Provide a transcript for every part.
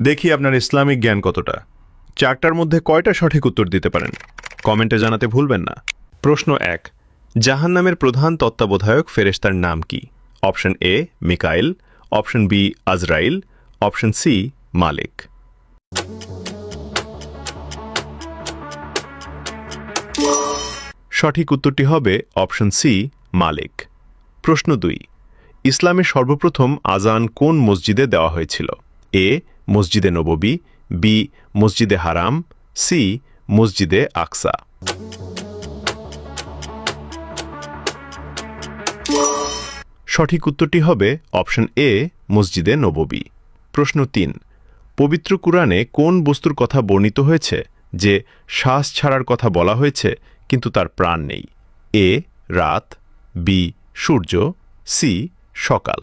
দেখি আপনার ইসলামিক জ্ঞান কতটা। চারটার মধ্যে কয়টা সঠিক উত্তর দিতে পারেন কমেন্টে জানাতে ভুলবেন না। প্রশ্ন 1, জাহান্নামের প্রধান তত্ত্বাবধায়ক ফেরেশতার নাম কি? Option A Mikail, option B Azrail, option C Malik. সঠিক উত্তরটি হবে অপশন সি মালিক। প্রশ্ন 2, ইসলামের সর্বপ্রথম আজান কোন মসজিদে দেওয়া হয়েছিল? এ মসজিদে নববী, বি মসজিদে হারাম, সি মসজিদে আকসা। সঠিক উত্তরটি হবে অপশন এ মসজিদে নববী। প্রশ্ন 3, পবিত্র কুরআনে কোন বস্তুর কথা বর্ণিত হয়েছে যে শ্বাস ছাড়ার কথা বলা হয়েছে কিন্তু তার প্রাণ নেই? এ রাত, বি সূর্য, সি সকাল।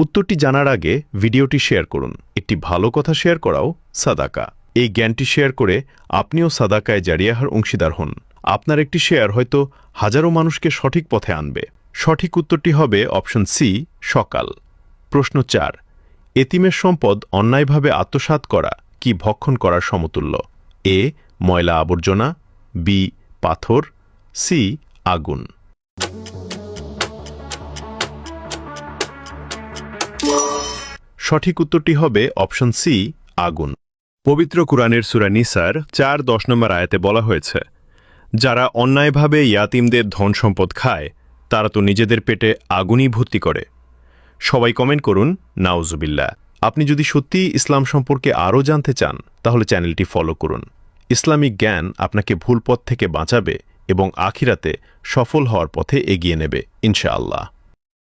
উত্তরটি জানার আগে ভিডিওটি শেয়ার করুন। একটি ভালো কথা শেয়ার করাও সাদাকা। এই জ্ঞানটি শেয়ার করে আপনিও সাদাকায় জারিয়াহার অংশীদার হন। আপনার একটি শেয়ার হয়তো হাজারো মানুষকে সঠিক পথে আনবে। সঠিক উত্তরটি হবে অপশন সি সকাল। প্রশ্ন 4, এতিমের সম্পদ অন্যায়ভাবে আত্মসাৎ করা কি ভক্ষণ করার সমতুল্য? এ ময়লা আবর্জনা, বি পাথর, সি আগুন। সঠিক উত্তরটি হবে অপশন সি আগুন। পবিত্র কুরআনের সূরা নিসার 4-10 নম্বর আয়াতে বলা হয়েছে, যারা অন্যায়ভাবে ইয়াতিমদের ধন সম্পদ খায় তারা তো নিজেদের পেটে আগুনই ভর্তি করে। সবাই কমেন্ট করুন নাউজুবিল্লাহ। আপনি যদি সত্যিই ইসলাম সম্পর্কে আরও জানতে চান তাহলে চ্যানেলটি ফলো করুন। ইসলামিক জ্ঞান আপনাকে ভুল পথ থেকে বাঁচাবে এবং আখিরাতে সফল হওয়ার পথে এগিয়ে নেবে ইনশাআল্লাহ।